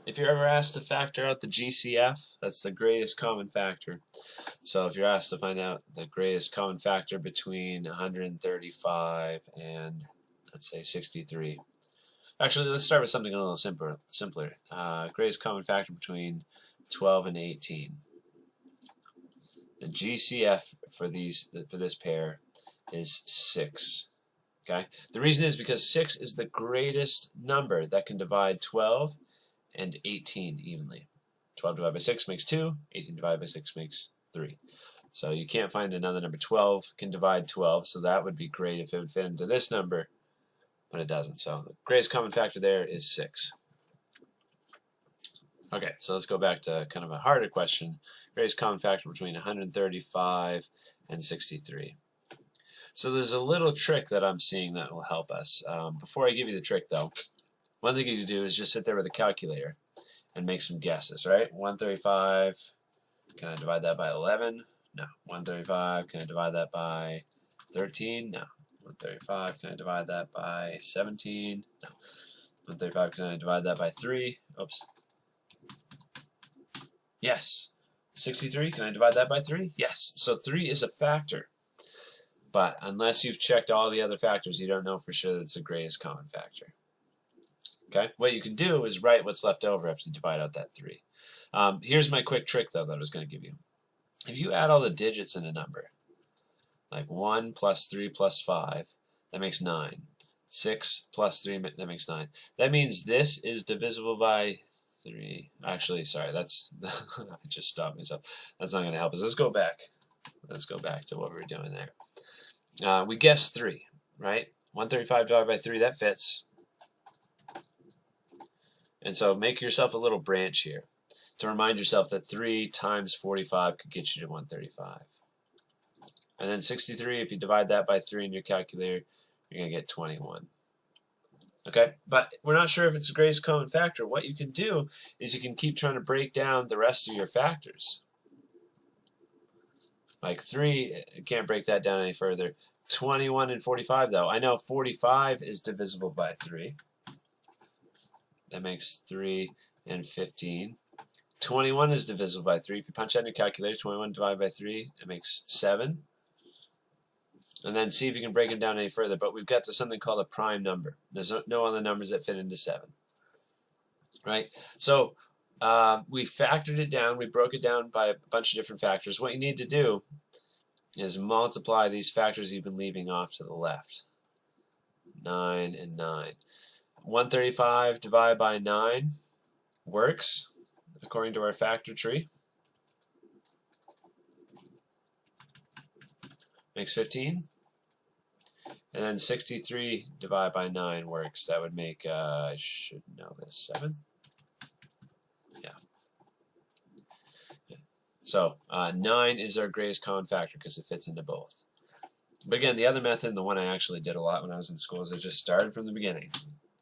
if you're ever asked to factor out the GCF, that's the greatest common factor. So if you're asked to find out the greatest common factor between 135 and, let's say, 63. Actually, let's start with something a little simpler. Greatest common factor between 12 and 18. The GCF for this pair is 6. Okay? The reason is because 6 is the greatest number that can divide 12 and 18 evenly. 12 divided by 6 makes 2, 18 divided by 6 makes 3. So you can't find another number. 12 can divide 12, so that would be great if it would fit into this number, but it doesn't. So the greatest common factor there is 6. Okay, so let's go back to kind of a harder question. Greatest common factor between 135 and 63. So there's a little trick that I'm seeing that will help us. Before I give you the trick, though, one thing you can do is just sit there with a calculator and make some guesses, right? 135, can I divide that by 11? No. 135, can I divide that by 13? No. 135, can I divide that by 17? No. 135, can I divide that by 3? Oops. Yes. 63, can I divide that by 3? Yes. So 3 is a factor. But unless you've checked all the other factors, you don't know for sure that it's the greatest common factor. Okay? What you can do is write what's left over after you divide out that 3. Here's my quick trick, though, that I was going to give you. If you add all the digits in a number, like 1 plus 3 plus 5, that makes 9. 6 plus 3, that makes 9. That means this is divisible by 3. Actually, sorry, that's I just stopped myself. That's not going to help us. Let's go back. Let's go back to what we were doing there. We guessed 3, right? 135 divided by 3, that fits. And so make yourself a little branch here to remind yourself that 3 times 45 could get you to 135. And then 63, if you divide that by 3 in your calculator, you're going to get 21. Okay, but we're not sure if it's the greatest common factor. What you can do is you can keep trying to break down the rest of your factors. Like 3, you can't break that down any further. 21 and 45, though. I know 45 is divisible by 3. That makes 3 and 15. 21 is divisible by 3. If you punch that in your calculator, 21 divided by 3, it makes 7. And then see if you can break it down any further. But we've got to something called a prime number. There's no other numbers that fit into 7. Right? So we factored it down. We broke it down by a bunch of different factors. What you need to do is multiply these factors you've been leaving off to the left. 9 and 9. 135 divided by 9 works according to our factor tree. Makes 15. And then 63 divided by 9 works. That would make, I should know this, 7? Yeah. So 9 is our greatest common factor because it fits into both. But again, the other method, and the one I actually did a lot when I was in school, is I just started from the beginning.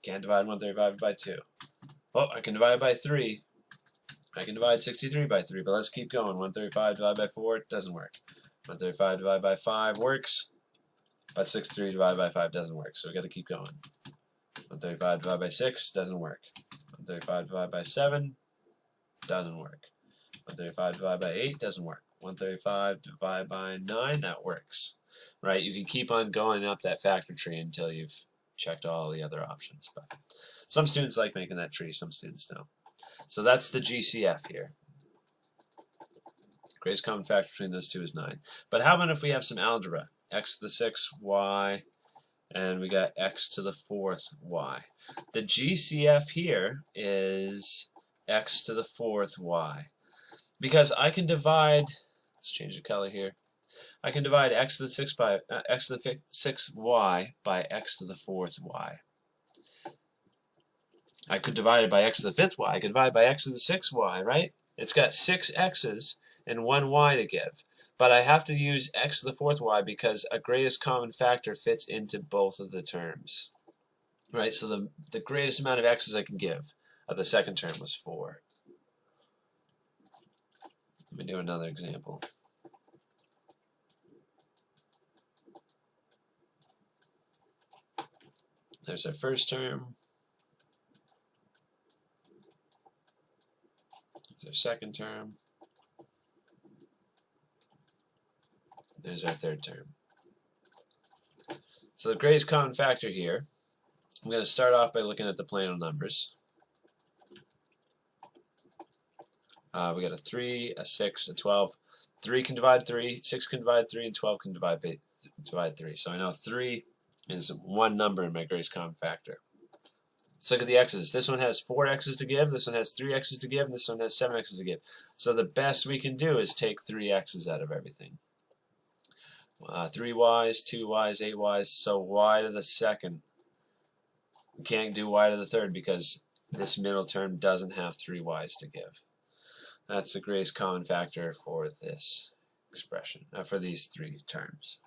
Can't divide 135 by 2. Oh, I can divide by 3. I can divide 63 by 3, but let's keep going. 135 divided by 4 doesn't work. 135 divided by 5 works, but 63 divided by 5 doesn't work, so we got to keep going. 135 divided by 6 doesn't work. 135 divided by 7 doesn't work. 135 divided by 8 doesn't work. 135 divided by 9, that works. Right? You can keep on going up that factor tree until you've checked all the other options. But some students like making that tree, some students don't. So that's the GCF here. Greatest common factor between those two is 9. But how about if we have some algebra? X to the 6th, y, and we got x to the 4th, y. The GCF here is x to the 4th, y. Because I can divide, let's change the color here. I can divide x to the 6th by x to the 6th y by x to the 4th y. I could divide it by x to the 5th y. I could divide by x to the 6th y, right? It's got 6 x's and 1 y to give. But I have to use x to the 4th y because a greatest common factor fits into both of the terms. Right? So the greatest amount of x's I can give of the second term was 4. Let me do another example. There's our first term. There's our second term. There's our third term. So the greatest common factor here, I'm going to start off by looking at the Plano numbers. We got a 3, a 6, a 12. 3 can divide 3, 6 can divide 3, and 12 can divide 3. So I know 3 is one number in my greatest common factor. Let's look at the x's. This one has 4 x's to give, this one has 3 x's to give, and this one has 7 x's to give. So the best we can do is take 3 x's out of everything. 3 y's, 2 y's, 8 y's, so y to the second. We can't do y to the third because this middle term doesn't have 3 y's to give. That's the greatest common factor for this expression, for these 3 terms.